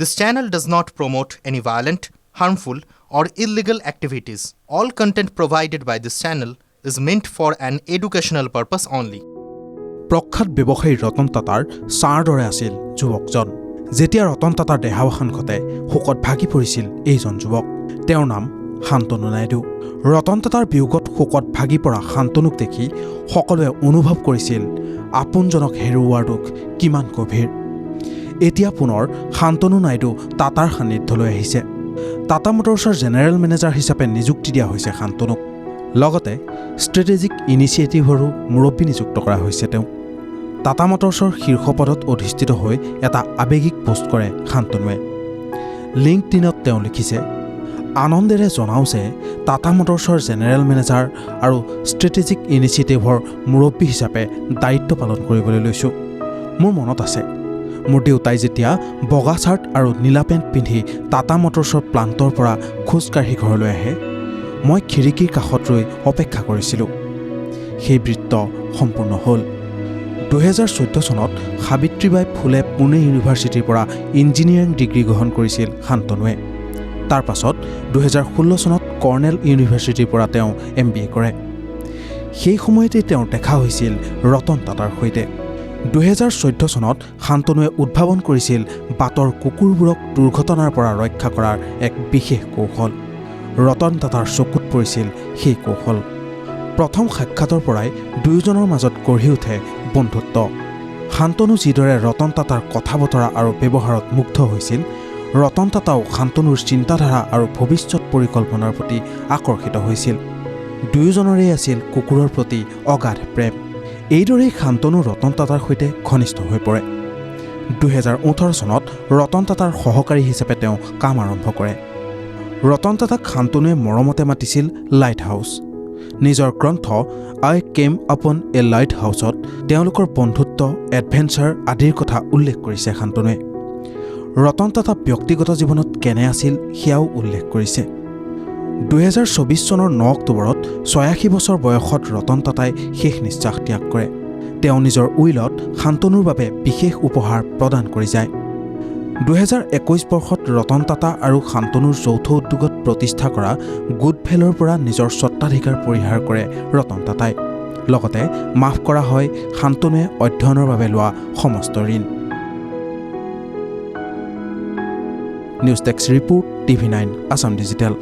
This channel does not promote any violent, harmful, or illegal activities. All content provided by this channel is meant for an educational purpose only. প্ৰখ্যাত ব্যৱসায়ী ৰতন টাটাৰ sir দৰে আছিল যুৱকজন। যেতিয়া ৰতন টাটাৰ দেহাৱসান ঘটে শোকত ভাগি পৰিছিল এইজন যুৱক। তেওঁৰ নাম শান্তনু নাইডু। ৰতন টাটাৰ বিয়োগত শোকত ভাগি পৰা শান্তনুক দেখি সকলোৱে অনুভৱ কৰিছিল আপোনজনক হেৰুওৱাৰ দুখ কিমান গভীৰ। এতিয়া পুনৰ শান্তনু নাইডু টাটাৰ সান্নিধ্যলৈ আহিছে। টাটা মটৰ্ছৰ জেনেৰেল মেনেজাৰ হিচাপে নিযুক্তি দিয়া হৈছে শান্তনুক। লগতে ষ্ট্ৰেটেজিক ইনিচিয়েটিভৰো মুৰব্বী নিযুক্ত কৰা হৈছে তেওঁ। টাটা মটৰ্ছৰ শীৰ্ষ পদত অধিষ্ঠিত হৈ এটা আৱেগিক পোষ্ট কৰে শান্তনুৱে। লিংকডিনত তেওঁ লিখিছে, আনন্দেৰে জনাওঁ যে টাটা মটৰ্ছৰ জেনেৰেল মেনেজাৰ আৰু ষ্ট্ৰেটেজিক ইনিচিয়েটিভৰ মুৰব্বী হিচাপে দায়িত্ব পালন কৰিবলৈ লৈছোঁ। মোৰ মনত আছে, মোৰ দেউতাই যেতিয়া বগা চাৰ্ট আৰু নীলা পেণ্ট পিন্ধি টাটা মটৰ্ছৰ প্লাণ্টৰ পৰা খোজকাঢ়ি ঘৰলৈ আহে, মই খিৰিকীৰ কাষত ৰৈ অপেক্ষা কৰিছিলোঁ। সেই বৃত্ত সম্পূৰ্ণ হ'ল। 2014 চনত সাবিত্ৰীবাই ফুলে পুনে ইউনিভাৰ্চিটিৰ পৰা ইঞ্জিনিয়াৰিং ডিগ্ৰী গ্ৰহণ কৰিছিল শান্তনুৱে। তাৰ পাছত 2016 চনত কৰ্ণেল ইউনিভাৰ্চিটিৰ পৰা তেওঁ MBA কৰে। সেই সময়তে তেওঁৰ দেখা হৈছিল ৰতন টাটাৰ সৈতে। 2014 চনত শান্তনুৱে উদ্ভাৱন কৰিছিল বাটৰ কুকুৰবোৰক দুৰ্ঘটনাৰ পৰা ৰক্ষা কৰাৰ এক বিশেষ কৌশল। ৰতন টাটাৰ চকুত পৰিছিল সেই কৌশল। প্ৰথম সাক্ষাতৰ পৰাই দুয়োজনৰ মাজত গঢ়ি উঠে বন্ধুত্ব। শান্তনু যিদৰে ৰতন টাটাৰ কথা বতৰা আৰু ব্যৱহাৰত মুগ্ধ হৈছিল, ৰতন টাটাও শান্তনুৰ চিন্তাধাৰা আৰু ভৱিষ্যত পৰিকল্পনাৰ প্ৰতি আকৰ্ষিত হৈছিল। দুয়োজনৰে আছিল কুকুৰৰ প্ৰতি অগাধ প্ৰেম। এইদৰেই শান্তনু ৰতন টাটাৰ সৈতে ঘনিষ্ঠ হৈ পৰে। 2018 চনত ৰতন টাটাৰ সহকাৰী হিচাপে তেওঁ কাম আৰম্ভ কৰে। ৰতন টাটাক শান্তনুৱে মৰমতে মাতিছিল লাইট হাউচ। নিজৰ গ্ৰন্থ আই কেম আপন এ লাইট হাউচত তেওঁলোকৰ বন্ধুত্ব, এডভেঞ্চাৰ আদিৰ কথা উল্লেখ কৰিছে শান্তনুৱে। ৰতন টাটা ব্যক্তিগত জীৱনত কেনে আছিল সেয়াও উল্লেখ কৰিছে। 2024 চনৰ 9 অক্টোবৰত 86 বছৰ বয়সত ৰতন টাটাই শেষ নিশ্বাস ত্যাগ কৰে। তেওঁ নিজৰ উইলত শান্তনুৰ বাবে বিশেষ উপহাৰ প্ৰদান কৰি যায়। 2021 বৰ্ষত ৰতন টাটা আৰু শান্তনুৰ যৌথ উদ্যোগত প্ৰতিষ্ঠা কৰা গুডভেলৰ পৰা নিজৰ স্বত্বাধিকাৰ পৰিহাৰ কৰে ৰতন টাটাই। লগতে মাফ কৰা হয় শান্তনুৱে অধ্যয়নৰ বাবে লোৱা সমস্ত ঋণ। News desk report, TV9 Assam digital.